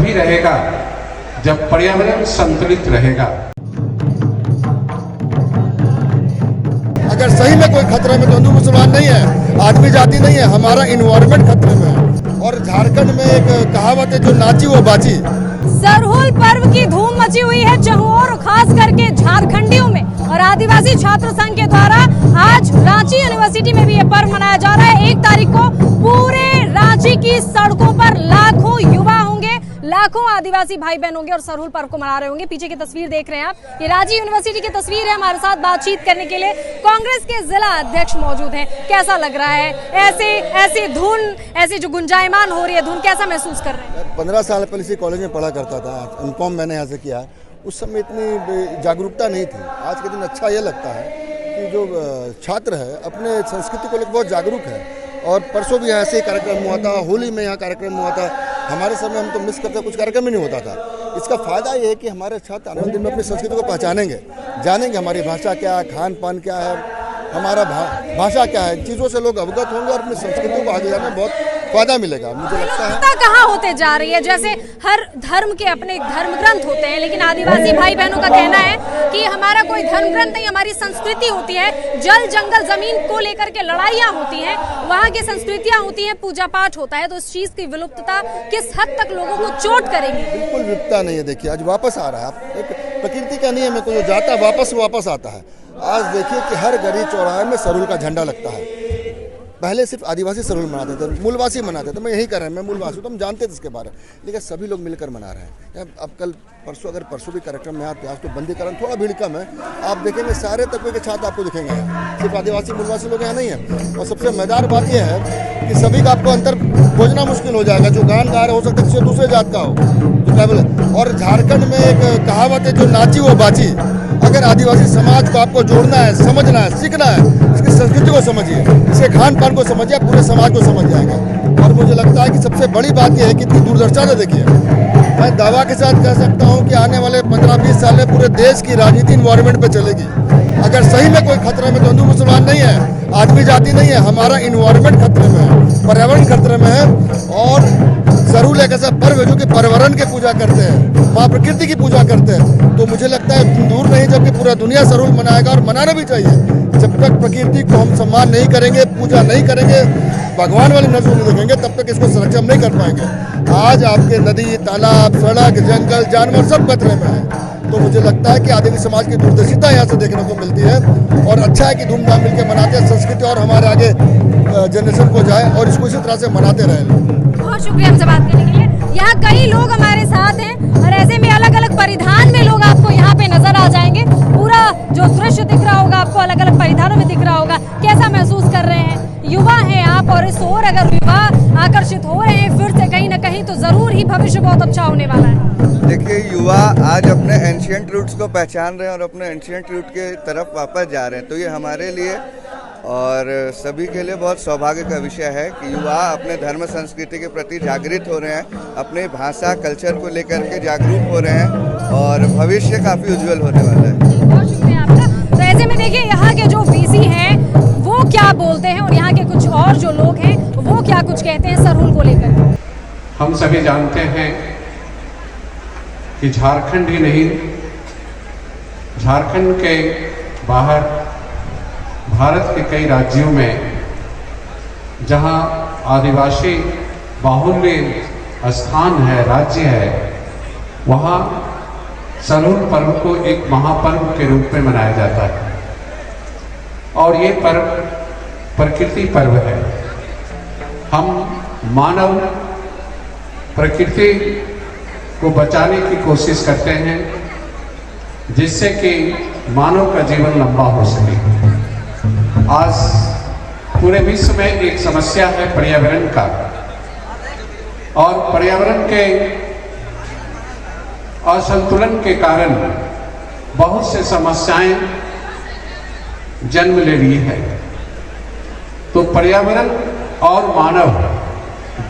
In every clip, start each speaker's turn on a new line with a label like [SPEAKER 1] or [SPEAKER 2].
[SPEAKER 1] तभी रहेगा जब पर्यावरण संतुलित रहेगा।
[SPEAKER 2] अगर सही में कोई खतरे में तो हिंदू मुसलमान नहीं है, आदमी जाति नहीं है, हमारा इन्वायरमेंट खतरे में है। और झारखंड में एक कहावत है, जो नाची वो बाची।
[SPEAKER 3] सरहुल पर्व की धूम मची हुई है चहुओर, खास करके झारखंडियों में। और आदिवासी छात्र संघ के द्वारा आज रांची यूनिवर्सिटी में भी ये पर्व मनाया जा रहा है। 1 तारीख को पूरे रांची की सड़कों पर लाखों युवा होंगे, लाखों आदिवासी भाई बहन होंगे और सरहुल पर्व को मना रहे होंगे। पीछे की तस्वीर देख रहे हैं आप, ये रांची यूनिवर्सिटी की तस्वीर है। हमारे साथ बातचीत करने के लिए कांग्रेस के जिला अध्यक्ष मौजूद हैं। कैसा लग रहा है ऐसी धुन, ऐसी जो गुंजायमान हो रही है धुन, कैसा महसूस कर रहे हैं?
[SPEAKER 2] 15 साल पहले इसी कॉलेज में पढ़ा करता था, एमकॉम मैंने यहाँ से किया। उस समय इतनी जागरूकता नहीं थी। आज के दिन अच्छा ये लगता है कि जो छात्र है अपने संस्कृति को लेकर बहुत जागरूक है। और परसों भी ऐसे ही कार्यक्रम हुआ था, होली में यहाँ कार्यक्रम हुआ था। हमारे समय हम तो मिस करते, कुछ कार्यक्रम ही नहीं होता था। इसका फायदा ये है कि हमारे छात्र आने वाले दिन में अपनी संस्कृति को पहचानेंगे, जानेंगे हमारी भाषा क्या है, खान पान क्या है, हमारा भाषा क्या है। चीज़ों से लोग अवगत होंगे और अपनी संस्कृति को आगे जाने में बहुत फायदा मिलेगा, मुझे लगता है।
[SPEAKER 3] कहाँ होते जा रही है? जैसे हर धर्म के अपने धर्म ग्रंथ होते हैं, लेकिन आदिवासी भाई बहनों का कहना है कि हमारा कोई धर्म ग्रंथ नहीं, हमारी संस्कृति होती है। जल जंगल जमीन को लेकर के लड़ाइयाँ होती हैं, वहाँ की संस्कृतियाँ होती हैं, पूजा पाठ होता है। तो इस चीज की विलुप्तता किस हद तक लोगों को चोट करेगी?
[SPEAKER 2] बिल्कुल विलुप्तता नहीं है। देखिए आज वापस आ रहा है, एक प्रकृति का नियम है, कोई जाता है वापस आता है। आज देखिए कि हर गली चौराहे में सरहुल का झंडा लगता है। पहले सिर्फ आदिवासी सरहुल मनाते थे, मूलवासी मनाते थे। मैं यही कर रहा हूँ, मैं मूलवासी तो हम जानते थे इसके बारे में, लेकिन सभी लोग मिलकर मना रहे हैं। अब कल परसों अगर परसों भी कार्यक्रम में आते, आज तो बंदीकरण थोड़ा भीड़ कम है। आप देखेंगे सारे तबके के छात्र आपको दिखेंगे, सिर्फ आदिवासी मूलवासी लोग यहाँ नहीं है। और सबसे मजेदार बात यह है कि सभी का आपको अंतर खोजना मुश्किल हो जाएगा। जो गान गा रहे हो सकता है किसी दूसरे जात का हो, जो ट्राइबल। और झारखंड में एक कहावत है, जो नाची वो बाची। अगर आदिवासी समाज को आपको जोड़ना है, समझना है, सीखना है, इसकी संस्कृति को समझिए, इसके खान पान को समझिए, पूरे समाज को समझ जाएगा। और मुझे लगता है कि सबसे बड़ी बात यह है कि इतनी दूरदर्शिता है। देखिए मैं दावा के साथ कह सकता हूं कि आने वाले 15-20 साल में पूरे देश की राजनीति इन्वायरमेंट पे चलेगी। अगर सही में कोई खतरे में तो हिंदू मुसलमान नहीं है, आदमी जाति नहीं है, हमारा इन्वायरमेंट खतरे में है, पर्यावरण खतरे में है। और सरहुल एक ऐसा पर्व है जो कि पर्यावरण की पूजा करते हैं, माँ प्रकृति की पूजा करते हैं। तो मुझे लगता है दूर नहीं, जबकि पूरा दुनिया सरहुल मनाएगा और मनाना भी चाहिए। जब तक प्रकृति को हम सम्मान नहीं करेंगे, पूजा नहीं करेंगे, भगवान वाली नजर नहीं देखेंगे, तब तक इसको संरक्षण नहीं कर पाएंगे। आज आपके नदी, तालाब, सड़क, जंगल, जानवर सब खतरे में है। तो मुझे लगता है कि आदिवासी समाज की दूरदर्शिता यहाँ से देखने को मिलती है। और अच्छा है कि धूमधाम मिलकर मनाते हैं, संस्कृति और हमारे आगे जनरेशन को जाए और इसको इसी तरह से मनाते रहे।
[SPEAKER 3] बहुत शुक्रिया हमसे बात करने के लिए। यहाँ कई लोग हमारे साथ हैं और ऐसे में अलग अलग परिधान में लोग आपको यहाँ पे नजर आ जाएंगे। पूरा जो दृश्य दिख रहा होगा आपको अलग अलग परिधानों में दिख रहा होगा। कैसा महसूस कर रहे हैं? युवा हैं आप, और इस ओर अगर युवा आकर्षित हो रहे हैं फिर से कहीं ना कहीं, तो जरूर ही भविष्य बहुत अच्छा होने वाला है।
[SPEAKER 4] देखिए युवा आज अपने एंशिएंट रूट्स को पहचान रहे हैं और अपने एंशिएंट रूट के तरफ वापस जा रहे हैं। तो ये हमारे लिए और सभी के लिए बहुत सौभाग्य का विषय है कि युवा अपने धर्म संस्कृति के प्रति जागृत हो रहे हैं, अपने भाषा कल्चर को लेकर के जागरूक हो रहे हैं और भविष्य काफ़ी उज्जवल होने वाला है।
[SPEAKER 3] बहुत शुक्रिया आपका। तो ऐसे में देखिए यहाँ के जो वीसी हैं वो क्या बोलते हैं और यहाँ के कुछ और जो लोग हैं वो क्या कुछ कहते हैं सरहुल को लेकर।
[SPEAKER 1] हम सभी जानते हैं कि झारखंड ही नहीं, झारखंड के बाहर भारत के कई राज्यों में जहां आदिवासी बाहुल्य स्थान है, राज्य है, वहां सरहुल पर्व को एक महापर्व के रूप में मनाया जाता है। और ये पर्व प्रकृति पर्व है। हम मानव प्रकृति को बचाने की कोशिश करते हैं जिससे कि मानव का जीवन लंबा हो सके। आज पूरे विश्व में एक समस्या है पर्यावरण का, और पर्यावरण के असंतुलन के कारण बहुत से समस्याएं जन्म ले ली है। तो पर्यावरण और मानव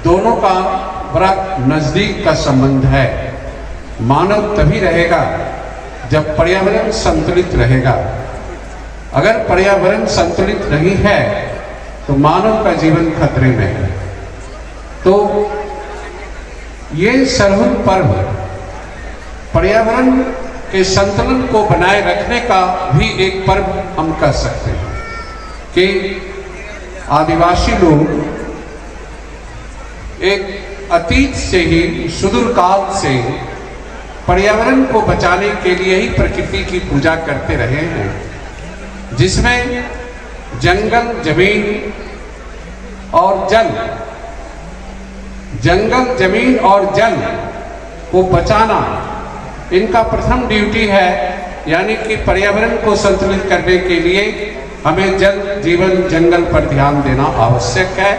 [SPEAKER 1] दोनों का बड़ा नजदीक का संबंध है। मानव तभी रहेगा जब पर्यावरण संतुलित रहेगा। अगर पर्यावरण संतुलित नहीं है तो मानव का जीवन खतरे में है। तो ये सरहुल पर्व पर्यावरण के संतुलन को बनाए रखने का भी एक पर्व हम कह सकते हैं कि आदिवासी लोग एक अतीत से ही सुदूर काल से पर्यावरण को बचाने के लिए ही प्रकृति की पूजा करते रहे हैं, जिसमें जंगल, जमीन और जल, जंगल, जमीन और जल को बचाना इनका प्रथम ड्यूटी है। यानी कि पर्यावरण को संतुलित करने के लिए हमें जल, जीवन, जंगल पर ध्यान देना आवश्यक है,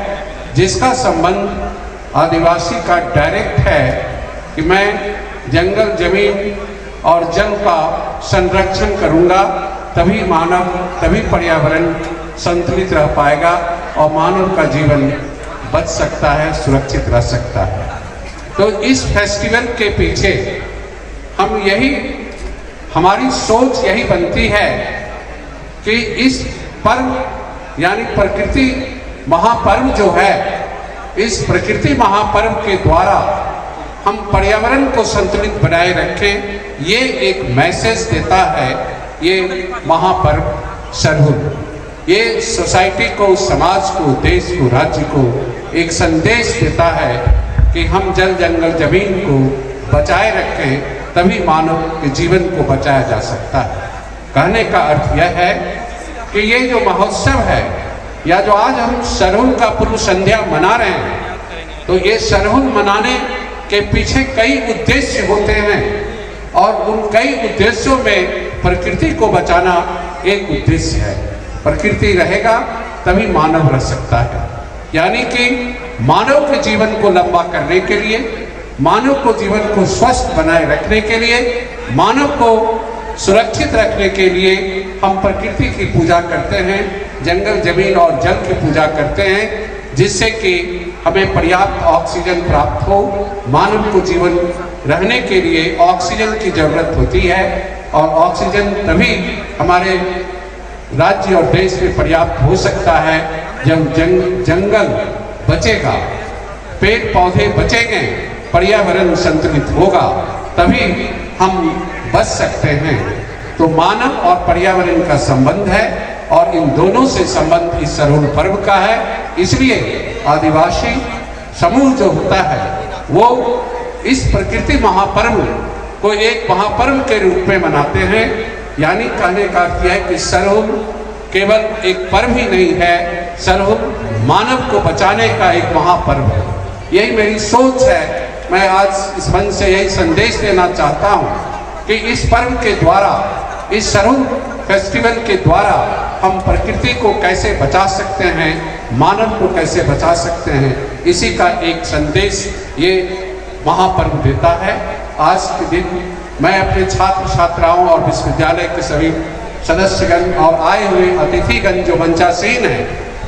[SPEAKER 1] जिसका संबंध आदिवासी का डायरेक्ट है कि मैं जंगल, जमीन और जल का संरक्षण करूंगा, तभी मानव, तभी पर्यावरण संतुलित रह पाएगा और मानव का जीवन बच सकता है, सुरक्षित रह सकता है। तो इस फेस्टिवल के पीछे हम यही, हमारी सोच यही बनती है कि इस पर्व यानी प्रकृति महापर्व जो है, इस प्रकृति महापर्व के द्वारा हम पर्यावरण को संतुलित बनाए रखें, ये एक मैसेज देता है ये महापर्व सरहुल। ये सोसाइटी को, समाज को, देश को, राज्य को एक संदेश देता है कि हम जल, जंगल, जमीन को बचाए रखें, तभी मानव के जीवन को बचाया जा सकता है। कहने का अर्थ यह है कि ये जो महोत्सव है या जो आज हम सरहुल का पूर्व संध्या मना रहे हैं, तो ये सरहुल मनाने के पीछे कई उद्देश्य होते हैं और उन कई उद्देश्यों में प्रकृति को बचाना एक उद्देश्य है। प्रकृति रहेगा तभी मानव रह सकता है। यानी कि मानव के जीवन को लंबा करने के लिए, मानव को जीवन को स्वस्थ बनाए रखने के लिए, मानव को सुरक्षित रखने के लिए हम प्रकृति की पूजा करते हैं, जंगल, जमीन और जल की पूजा करते हैं, जिससे कि हमें पर्याप्त ऑक्सीजन प्राप्त हो। मानव को जीवन रहने के लिए ऑक्सीजन की जरूरत होती है और ऑक्सीजन तभी हमारे राज्य और देश में पर्याप्त हो सकता है जब जंगल बचेगा, पेड़ पौधे बचेंगे, पर्यावरण संतुलित होगा, तभी हम बच सकते हैं। तो मानव और पर्यावरण का संबंध है और इन दोनों से संबंध इस सरहुल पर्व का है। इसलिए आदिवासी समूह जो होता है वो इस प्रकृति महापर्व को एक महापर्व के रूप में मनाते हैं। यानी कहने का अर्थ यह है कि सरहुल केवल एक पर्व ही नहीं है, सरहुल मानव को बचाने का एक महापर्व है। यही मेरी सोच है। मैं आज इस मंच से यही संदेश देना चाहता हूँ कि इस पर्व के द्वारा, इस सरहुल फेस्टिवल के द्वारा हम प्रकृति को कैसे बचा सकते हैं, मानव को कैसे बचा सकते हैं, इसी का एक संदेश ये महापर्व देता है। आज के दिन मैं अपने छात्र छात्राओं और विश्वविद्यालय के सभी सदस्यगण और आए हुए अतिथिगण जो मंचासीन हैं,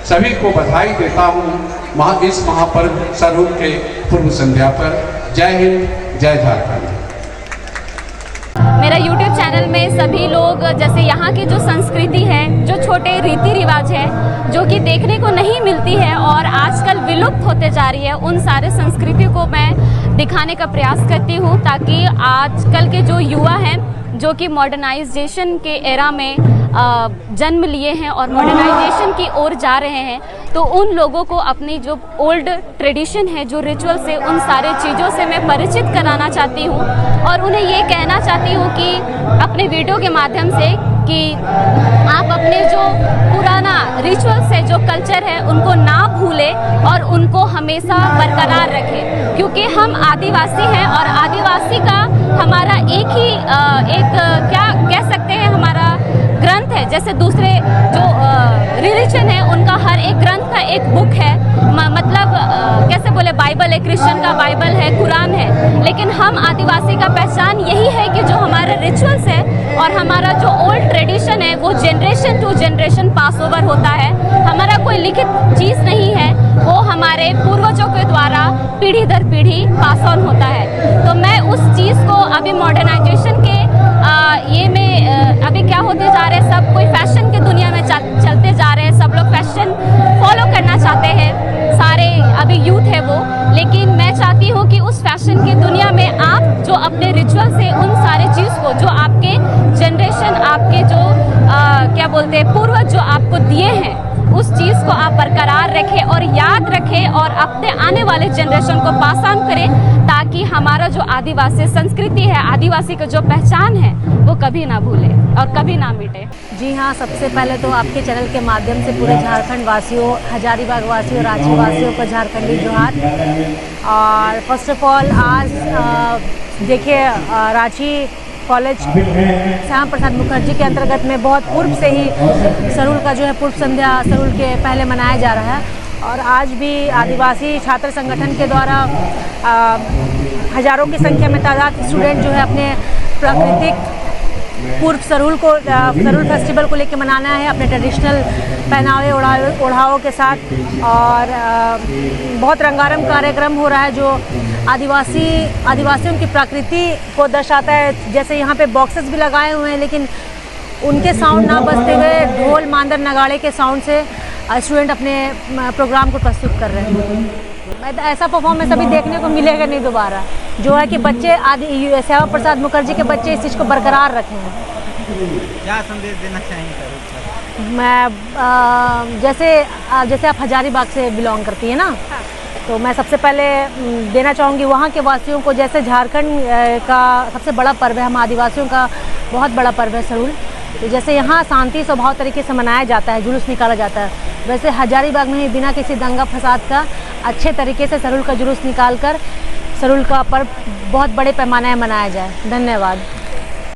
[SPEAKER 1] सभी को बधाई देता हूँ इस महापर्व सरहुल के पूर्व संध्या पर। जय हिंद, जय झारखंड।
[SPEAKER 3] मेरा YouTube चैनल में सभी लोग, जैसे यहाँ की जो संस्कृति है, जो छोटे रीति रिवाज है जो कि देखने को नहीं मिलती है और आजकल विलुप्त होते जा रही है, उन सारे संस्कृति को मैं दिखाने का प्रयास करती हूँ, ताकि आजकल के जो युवा हैं जो कि मॉडर्नाइजेशन के एरा में जन्म लिए हैं और मॉडर्नाइजेशन की ओर जा रहे हैं, तो उन लोगों को अपनी जो ओल्ड ट्रेडिशन है, जो रिचुअल्स है, उन सारे चीज़ों से मैं परिचित कराना चाहती हूँ और उन्हें ये कहना चाहती हूँ कि अपने वीडियो के माध्यम से कि आप अपने जो पुराना रिचुअल्स है, जो कल्चर है, उनको ना भूलें और उनको हमेशा बरकरार रखें, क्योंकि हम आदिवासी हैं और आदिवासी का हमारा एक ही क्या कह सकते हैं, हमारा ग्रंथ है। जैसे दूसरे जो रिलीजन है उनका हर एक ग्रंथ का एक बुक है, मतलब कैसे बोले, बाइबल है, क्रिश्चियन का बाइबल है, कुरान है, लेकिन हम आदिवासी का पहचान यही है कि जो हमारा रिचुअल्स है और हमारा जो ओल्ड ट्रेडिशन है वो generation to generation pass over होता है। हमारा कोई लिखित चीज़ नहीं है, वो हमारे पूर्वजों के द्वारा पीढ़ी दर पीढ़ी पास ऑन होता है। तो मैं उस चीज़ को अभी मॉडर्नाइजेशन के ये में अभी क्या होते जा रहे हैं, सब कोई फैशन के दुनिया में चलते जा रहे हैं, सब लोग फैशन फॉलो करना चाहते हैं, सारे अभी यूथ है वो, लेकिन मैं चाहती हूँ कि उस फैशन
[SPEAKER 5] अपने रिचुअल से उन सारे चीज़ को जो आपके जनरेशन, आपके जो क्या बोलते हैं पूर्वज जो आपको दिए हैं, उस चीज़ को आप बरकरार रखें और याद रखें और अपने आने वाले जनरेशन को पास ऑन करें, ताकि हमारा जो आदिवासी संस्कृति है, आदिवासी का जो पहचान है, वो कभी ना भूले और कभी ना मिटे।
[SPEAKER 3] जी हाँ, सबसे पहले तो आपके चैनल के माध्यम से पूरे झारखंड वासियों, हजारीबाग वासियों, रांची वासियों को झारखंडी जोहार। और फर्स्ट ऑफ ऑल आज देखिए रांची कॉलेज श्याम प्रसाद मुखर्जी के अंतर्गत में बहुत पूर्व से ही सरूल का जो है पूर्व संध्या सरूल के पहले मनाया जा रहा है। और आज भी आदिवासी छात्र संगठन के द्वारा हजारों की संख्या में तादाद स्टूडेंट जो है अपने प्राकृतिक पूर्व सरूल फेस्टिवल को लेकर मनाना है अपने ट्रेडिशनल पहनावे ओढ़ावों के साथ। और बहुत रंगारंग कार्यक्रम हो रहा है जो आदिवासियों की प्रकृति को दर्शाता है। जैसे यहाँ पे बॉक्सेस भी लगाए हुए हैं, लेकिन उनके साउंड ना बजते हुए ढोल मांदर नगाड़े के साउंड से स्टूडेंट अपने प्रोग्राम को प्रस्तुत कर रहे हैं। ऐसा परफॉर्मेंस अभी देखने को मिलेगा नहीं दोबारा, जो है कि बच्चे श्यामा प्रसाद मुखर्जी के बच्चे इस चीज़ को बरकरार रखे हैं।
[SPEAKER 6] क्या संदेश देना चाहेंगे?
[SPEAKER 3] मैं जैसे आप हजारीबाग से बिलोंग करती है ना, तो मैं सबसे पहले देना चाहूँगी वहाँ के वासियों को, जैसे झारखंड का सबसे बड़ा पर्व है, हम आदिवासियों का बहुत बड़ा पर्व है सरूल। तो जैसे यहाँ शांति स्वभाव तरीके से मनाया जाता है, जुलूस निकाला जाता है, वैसे हजारीबाग में ही बिना किसी दंगा फसाद का अच्छे तरीके से सरूल का जुलूस निकाल कर सरूल का पर्व बहुत बड़े पैमाने पर मनाया जाए। धन्यवाद।